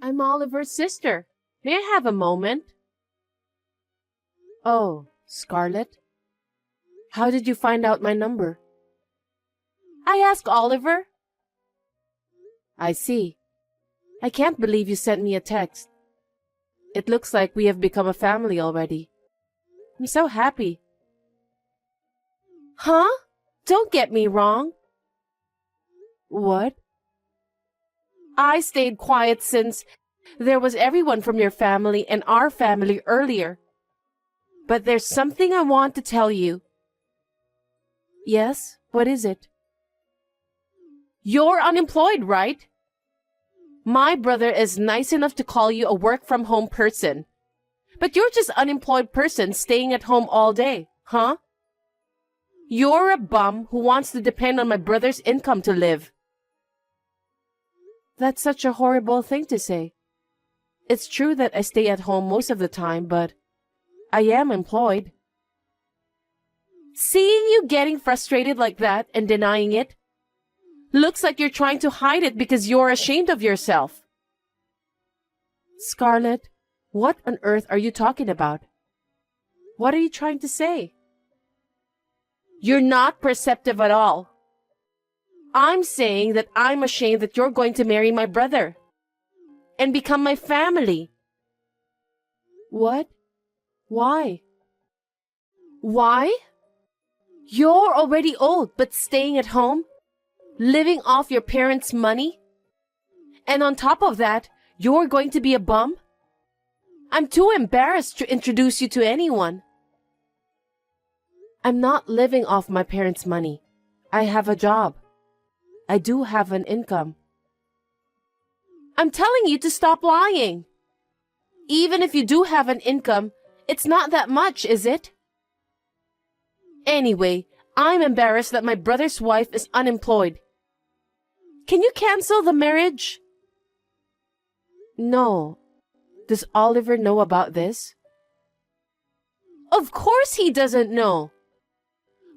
I'm Oliver's sister. May I have a moment? Oh, Scarlett? How did you find out my number? I asked Oliver. I see. I can't believe you sent me a text. It looks like we have become a family already. I'm so happy. Huh? Don't get me wrong. What? I stayed quiet since there was everyone from your family and our family earlier. But there's something I want to tell you. Yes? What is it? You're unemployed, right? My brother is nice enough to call you a work-from-home person. But you're just an unemployed person staying at home all day, huh? You're a bum who wants to depend on my brother's income to live. That's such a horrible thing to say. It's true that I stay at home most of the time, but I am employed. Seeing you getting frustrated like that and denying it looks like you're trying to hide it because you're ashamed of yourself. Scarlett, what on earth are you talking about? What are you trying to say? You're not perceptive at all. I'm saying that I'm ashamed that you're going to marry my brother and become my family. What? Why? Why? You're already old but staying at home, living off your parents' money? And on top of that, you're going to be a bum? I'm too embarrassed to introduce you to anyone. I'm not living off my parents' money. I have a job. I do have an income. I'm telling you to stop lying. Even if you do have an income, it's not that much, is it? Anyway, I'm embarrassed that my brother's wife is unemployed. Can you cancel the marriage? No. Does Oliver know about this? Of course he doesn't know.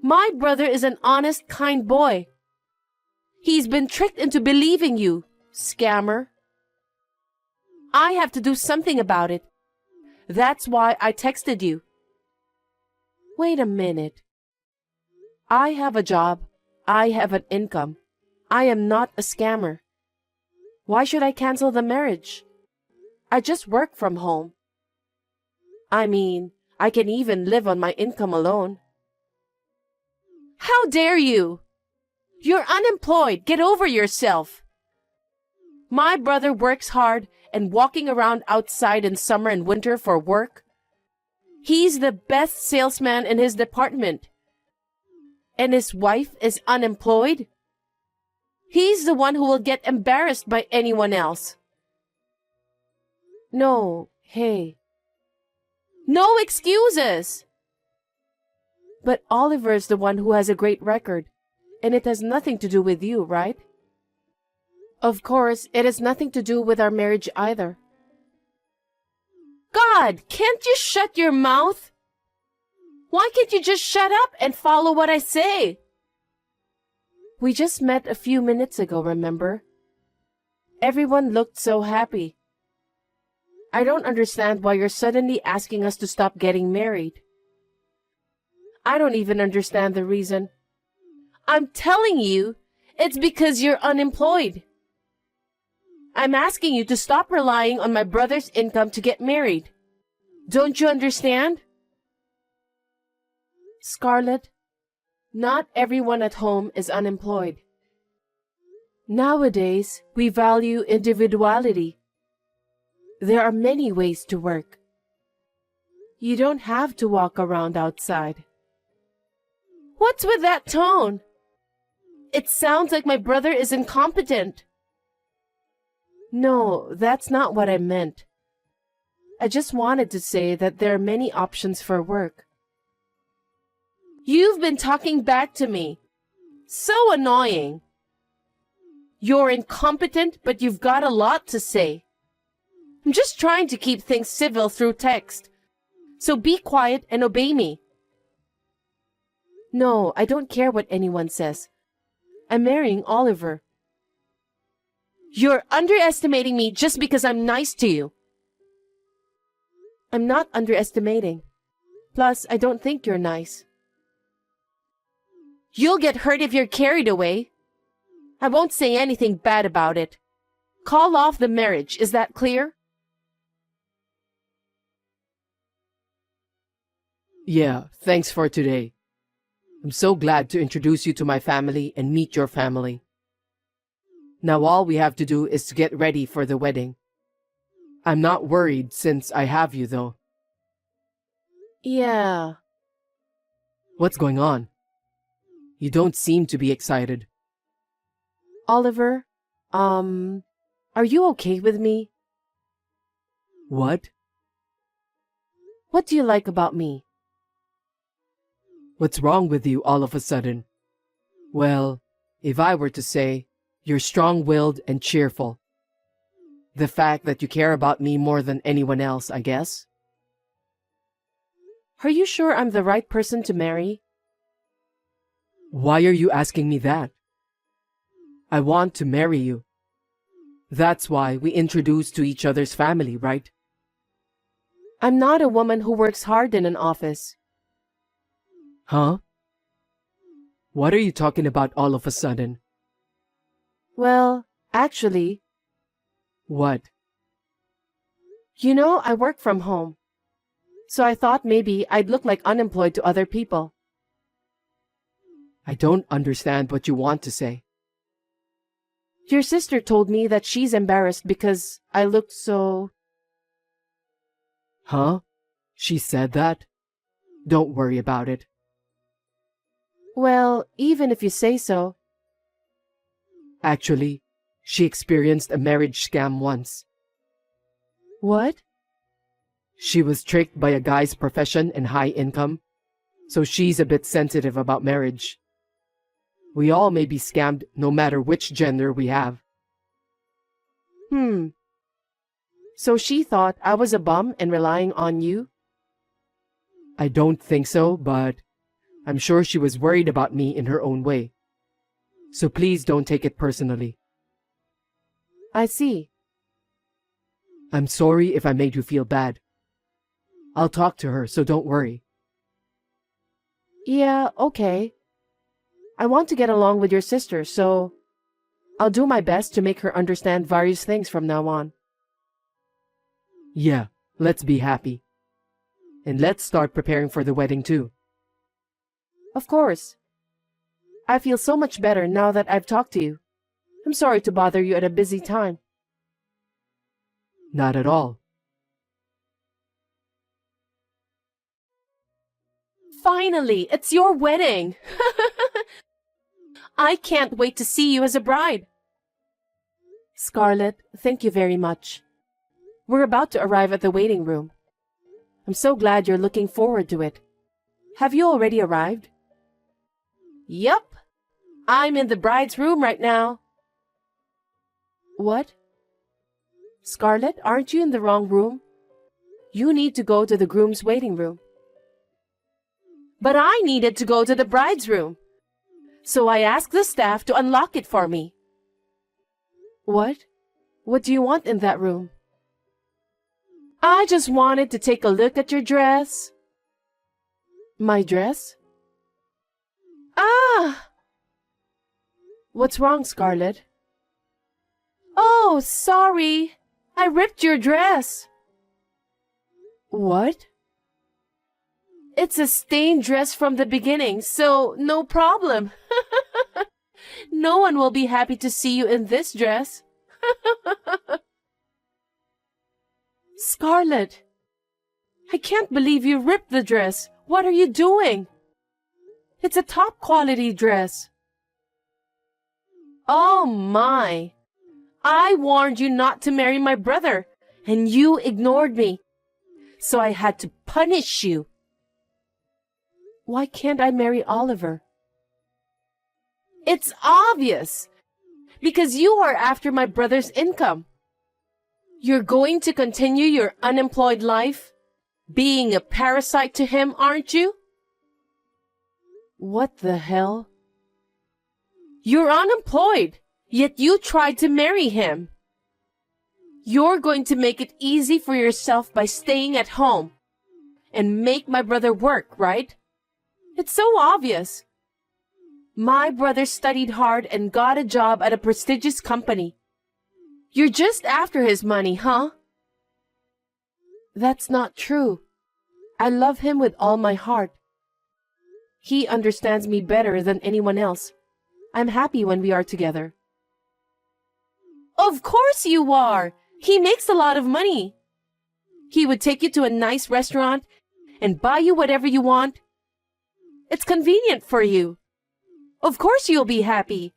My brother is an honest, kind boy. He's been tricked into believing you, scammer. I have to do something about it. That's why I texted you. Wait a minute. I have a job. I have an income. I am not a scammer. Why should I cancel the marriage? I just work from home. I mean, I can even live on my income alone. How dare you? You're unemployed. Get over yourself. My brother works hard and walking around outside in summer and winter for work. He's the best salesman in his department. And his wife is unemployed? He's the one who will get embarrassed by anyone else. No, hey. No excuses! But Oliver's the one who has a great record, and it has nothing to do with you, right? Of course, it has nothing to do with our marriage either. God, can't you shut your mouth? Why can't you just shut up and follow what I say? We just met a few minutes ago, remember? Everyone looked so happy. I don't understand why you're suddenly asking us to stop getting married. I don't even understand the reason. I'm telling you, it's because you're unemployed. I'm asking you to stop relying on my brother's income to get married. Don't you understand? Scarlett, not everyone at home is unemployed. Nowadays, we value individuality. There are many ways to work. You don't have to walk around outside. What's with that tone? It sounds like my brother is incompetent. No, that's not what I meant. I just wanted to say that there are many options for work. You've been talking back to me. So annoying. You're incompetent, but you've got a lot to say. I'm just trying to keep things civil through text. So be quiet and obey me. No, I don't care what anyone says. I'm marrying Oliver. You're underestimating me just because I'm nice to you. I'm not underestimating. Plus, I don't think you're nice. You'll get hurt if you're carried away. I won't say anything bad about it. Call off the marriage, is that clear? Yeah, thanks for today. I'm so glad to introduce you to my family and meet your family. Now all we have to do is to get ready for the wedding. I'm not worried since I have you though. Yeah. What's going on? You don't seem to be excited. Oliver, are you okay with me? What? What do you like about me? What's wrong with you all of a sudden? Well, if I were to say, you're strong-willed and cheerful. The fact that you care about me more than anyone else, I guess. Are you sure I'm the right person to marry? Why are you asking me that? I want to marry you. That's why we introduced to each other's family, right? I'm not a woman who works hard in an office. Huh? What are you talking about all of a sudden? Well, actually, What? you know, I work from home. So I thought maybe I'd look like unemployed to other people. I don't understand what you want to say. Your sister told me that she's embarrassed because I looked so... Huh? She said that? Don't worry about it. Well, even if you say so. Actually, she experienced a marriage scam once. What? She was tricked by a guy's profession and high income, so she's a bit sensitive about marriage. We all may be scammed no matter which gender we have. So she thought I was a bum and relying on you? I don't think so, but I'm sure she was worried about me in her own way. So please don't take it personally. I see. I'm sorry if I made you feel bad. I'll talk to her, so don't worry. Yeah, okay. I want to get along with your sister, so I'll do my best to make her understand various things from now on. Yeah, let's be happy. And let's start preparing for the wedding too. Of course. I feel so much better now that I've talked to you. I'm sorry to bother you at a busy time. Not at all. Finally, it's your wedding! I can't wait to see you as a bride. Scarlett, thank you very much. We're about to arrive at the waiting room. I'm so glad you're looking forward to it. Have you already arrived? Yup. I'm in the bride's room right now. What? Scarlett, aren't you in the wrong room? You need to go to the groom's waiting room. But I needed to go to the bride's room. So I asked the staff to unlock it for me. What? What do you want in that room? I just wanted to take a look at your dress. My dress? Ah! What's wrong, Scarlett? Oh, sorry. I ripped your dress. What? It's a stained dress from the beginning, so no problem. No one will be happy to see you in this dress. Scarlett, I can't believe you ripped the dress. What are you doing? It's a top quality dress. Oh my. I warned you not to marry my brother, and you ignored me. So I had to punish you. Why can't I marry Oliver? It's obvious. Because you are after my brother's income. You're going to continue your unemployed life, being a parasite to him, aren't you? What the hell? You're unemployed, Yet you tried to marry him. You're going to make it easy for yourself by staying at home and make my brother work, right? It's so obvious. My brother studied hard and got a job at a prestigious company. You're just after his money, huh? That's not true. I love him with all my heart. He understands me better than anyone else. I'm happy when we are together. Of course you are! He makes a lot of money. He would take you to a nice restaurant and buy you whatever you want. It's convenient for you. Of course you'll be happy.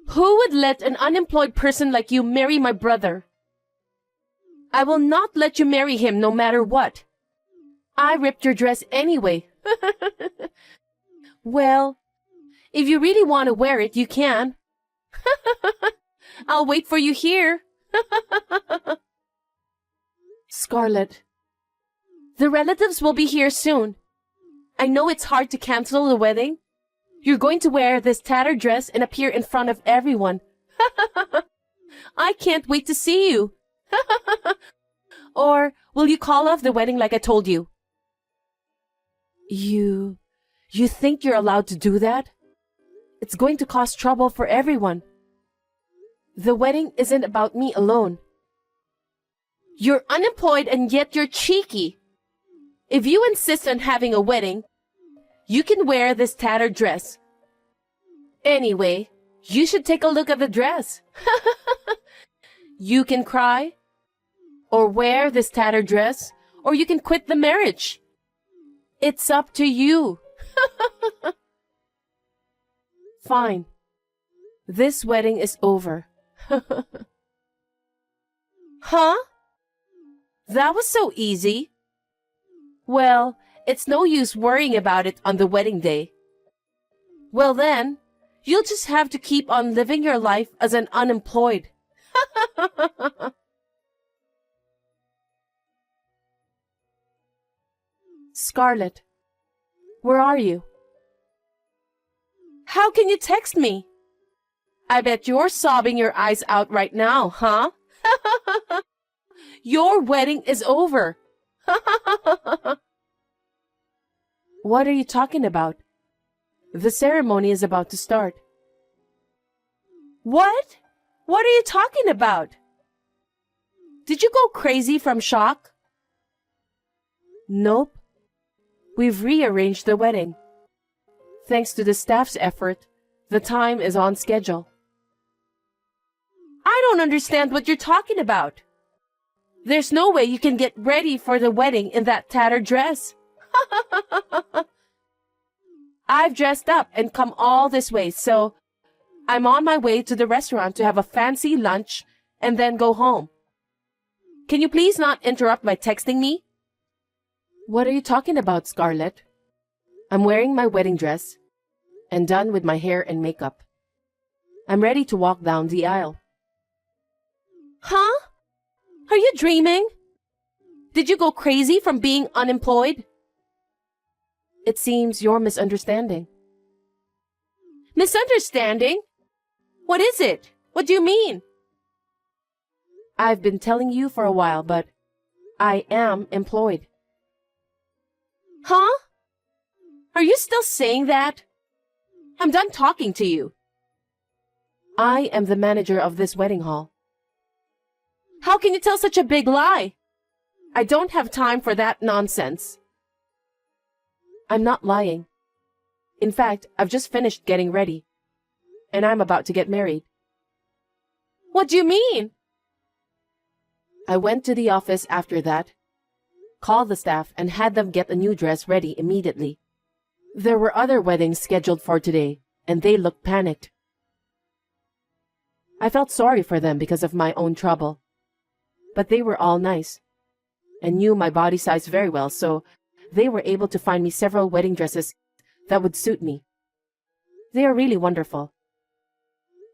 Who would let an unemployed person like you marry my brother? I will not let you marry him no matter what. I ripped your dress anyway. Well, if you really want to wear it, you can. I'll wait for you here. Scarlett, the relatives will be here soon. I know it's hard to cancel the wedding. You're going to wear this tattered dress and appear in front of everyone. I can't wait to see you. Or will you call off the wedding like I told you? You think you're allowed to do that? It's going to cause trouble for everyone. The wedding isn't about me alone. You're unemployed and yet you're cheeky. If you insist on having a wedding, you can wear this tattered dress. Anyway, you should take a look at the dress. You can cry, or wear this tattered dress, or you can quit the marriage. It's up to you. Fine. This wedding is over. Huh? That was so easy. Well, it's no use worrying about it on the wedding day. Well then, you'll just have to keep on living your life as an unemployed. Scarlett, where are you? How can you text me? I bet you're sobbing your eyes out right now, huh? Your wedding is over. What are you talking about? The ceremony is about to start. What? What are you talking about? Did you go crazy from shock? Nope. We've rearranged the wedding. Thanks to the staff's effort, the time is on schedule. I don't understand what you're talking about. There's no way you can get ready for the wedding in that tattered dress. I've dressed up and come all this way, so I'm on my way to the restaurant to have a fancy lunch and then go home. Can you please not interrupt by texting me? What are you talking about, Scarlett? I'm wearing my wedding dress and done with my hair and makeup. I'm ready to walk down the aisle. Huh? Are you dreaming? Did you go crazy from being unemployed? It seems you're misunderstanding. Misunderstanding? What is it? What do you mean? I've been telling you for a while, but I am employed. Huh? Are you still saying that? I'm done talking to you. I am the manager of this wedding hall. How can you tell such a big lie? I don't have time for that nonsense. I'm not lying. In fact, I've just finished getting ready, and I'm about to get married. What do you mean? I went to the office after that, called the staff, and had them get a new dress ready immediately. There were other weddings scheduled for today, and they looked panicked. I felt sorry for them because of my own trouble, but they were all nice and knew my body size very well, so they were able to find me several wedding dresses that would suit me. They are really wonderful.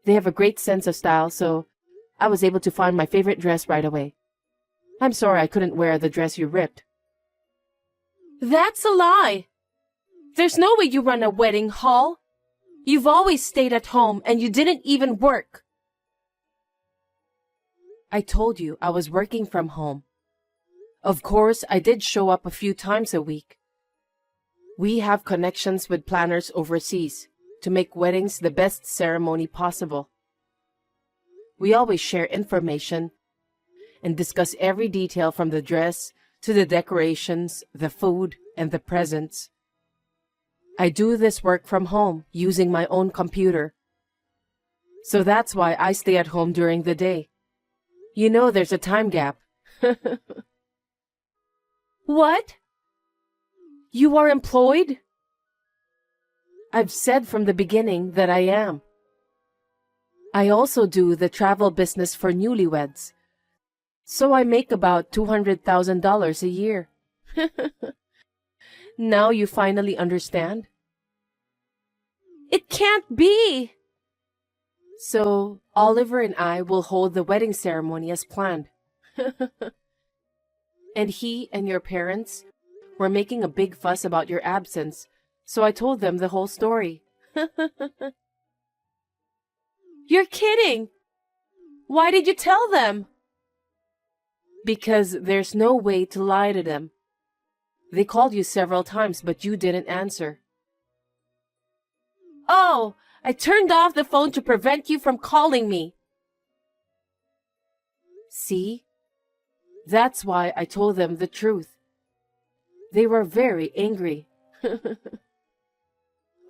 They have a great sense of style, so I was able to find my favorite dress right away. I'm sorry I couldn't wear the dress you ripped. That's a lie. There's no way you run a wedding hall. You've always stayed at home and you didn't even work. I told you I was working from home. Of course, I did show up a few times a week. We have connections with planners overseas to make weddings the best ceremony possible. We always share information and discuss every detail from the dress to the decorations, the food, and the presents. I do this work from home using my own computer. So that's why I stay at home during the day. You know there's a time gap. What? You are employed? I've said from the beginning that I am. I also do the travel business for newlyweds. So I make about $200,000 a year. Now you finally understand? It can't be! So, Oliver and I will hold the wedding ceremony as planned. And he and your parents were making a big fuss about your absence, so I told them the whole story. You're kidding! Why did you tell them? Because there's no way to lie to them. They called you several times, but you didn't answer. Oh, I turned off the phone to prevent you from calling me. See? That's why I told them the truth. They were very angry.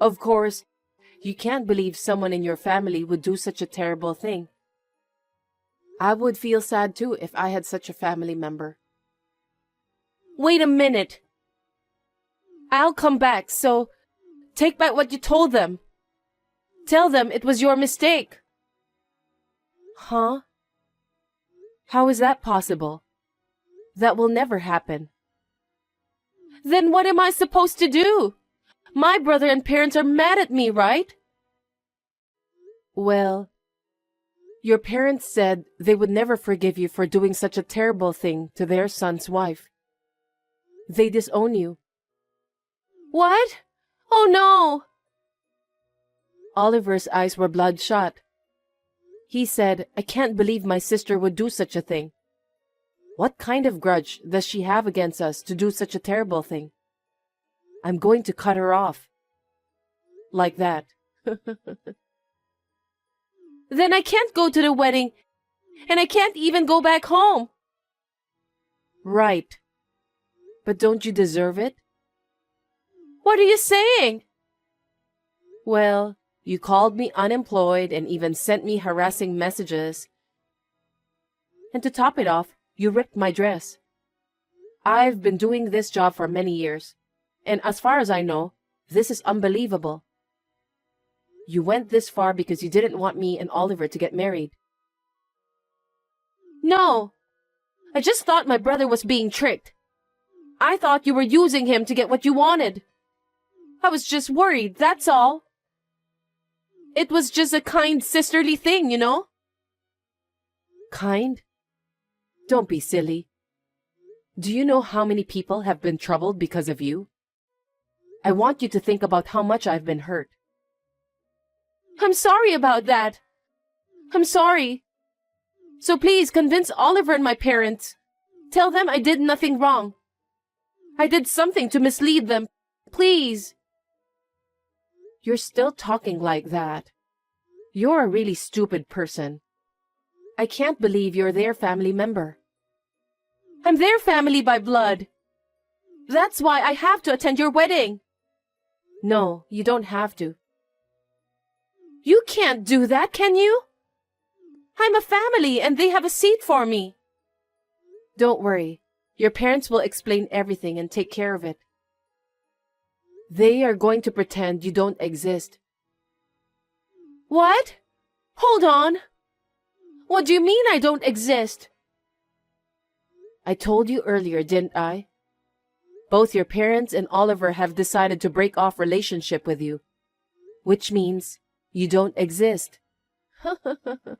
Of course, you can't believe someone in your family would do such a terrible thing. I would feel sad too if I had such a family member. Wait a minute. I'll come back, so take back what you told them. Tell them it was your mistake. Huh? How is that possible? That will never happen. Then what am I supposed to do? My brother and parents are mad at me, right? Well, your parents said they would never forgive you for doing such a terrible thing to their son's wife. They disown you. What? Oh no! Oliver's eyes were bloodshot. He said, I can't believe my sister would do such a thing. What kind of grudge does she have against us to do such a terrible thing? I'm going to cut her off. Like that. Then I can't go to the wedding, and I can't even go back home. Right. But don't you deserve it? What are you saying? Well, you called me unemployed and even sent me harassing messages. And to top it off, you ripped my dress. I've been doing this job for many years, and as far as I know, this is unbelievable. You went this far because you didn't want me and Oliver to get married. No, I just thought my brother was being tricked. I thought you were using him to get what you wanted. I was just worried, that's all. It was just a kind sisterly thing, you know? Kind? Don't be silly. Do you know how many people have been troubled because of you? I want you to think about how much I've been hurt. I'm sorry about that. I'm sorry. So please convince Oliver and my parents. Tell them I did nothing wrong. I did something to mislead them. Please. You're still talking like that. You're a really stupid person. I can't believe you're their family member. I'm their family by blood. That's why I have to attend your wedding. No, you don't have to. You can't do that, can you? I'm a family and they have a seat for me. Don't worry. Your parents will explain everything and take care of it. They are going to pretend you don't exist. What? Hold on. What do you mean I don't exist? I told you earlier, didn't I? Both your parents and Oliver have decided to break off relationship with you, which means you don't exist. But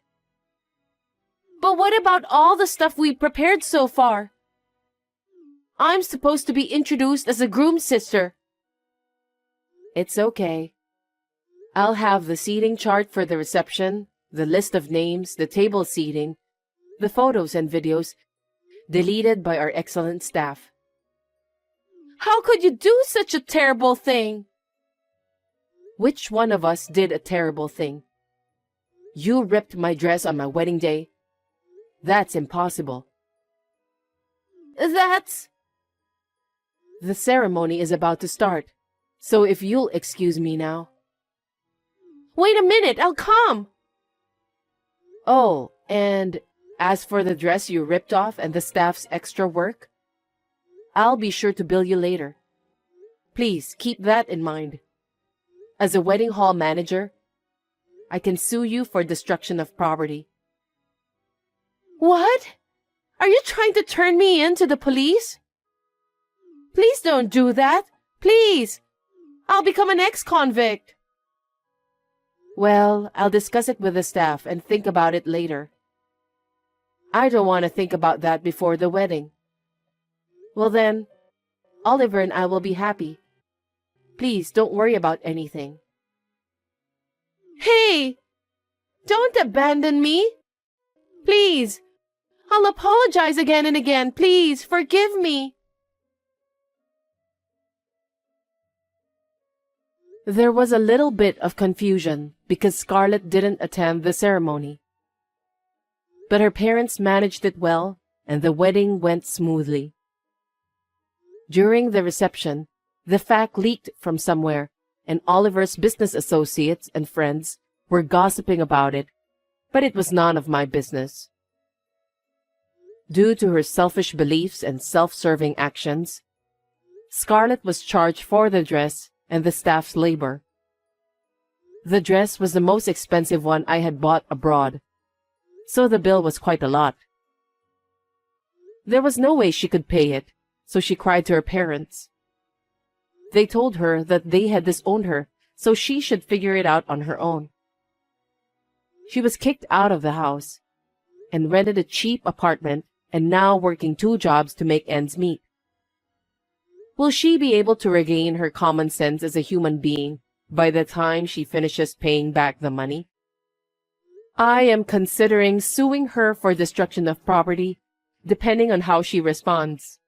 what about all the stuff we prepared so far? I'm supposed to be introduced as a groom's sister. It's okay. I'll have the seating chart for the reception, the list of names, the table seating, the photos and videos deleted by our excellent staff. How could you do such a terrible thing? Which one of us did a terrible thing? You ripped my dress on my wedding day. That's impossible. That's... The ceremony is about to start, so if you'll excuse me now. Wait a minute, I'll come! Oh, and as for the dress you ripped off and the staff's extra work, I'll be sure to bill you later. Please keep that in mind. As a wedding hall manager, I can sue you for destruction of property. What? Are you trying to turn me in to the police? Please don't do that. Please. I'll become an ex-convict. Well, I'll discuss it with the staff and think about it later. I don't want to think about that before the wedding. Well then, Oliver and I will be happy. Please don't worry about anything. Hey! Don't abandon me! Please! I'll apologize again and again. Please, forgive me. There was a little bit of confusion because Scarlett didn't attend the ceremony. But her parents managed it well, and the wedding went smoothly. During the reception, the fact leaked from somewhere, and Oliver's business associates and friends were gossiping about it, but it was none of my business. Due to her selfish beliefs and self-serving actions, Scarlett was charged for the dress and the staff's labor. The dress was the most expensive one I had bought abroad, so the bill was quite a lot. There was no way she could pay it, so she cried to her parents. They told her that they had disowned her, so she should figure it out on her own. She was kicked out of the house and rented a cheap apartment and now working 2 jobs to make ends meet. Will she be able to regain her common sense as a human being by the time she finishes paying back the money? I am considering suing her for destruction of property, depending on how she responds.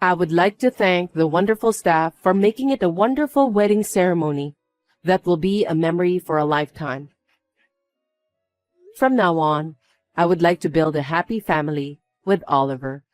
I would like to thank the wonderful staff for making it a wonderful wedding ceremony that will be a memory for a lifetime. From now on, I would like to build a happy family with Oliver.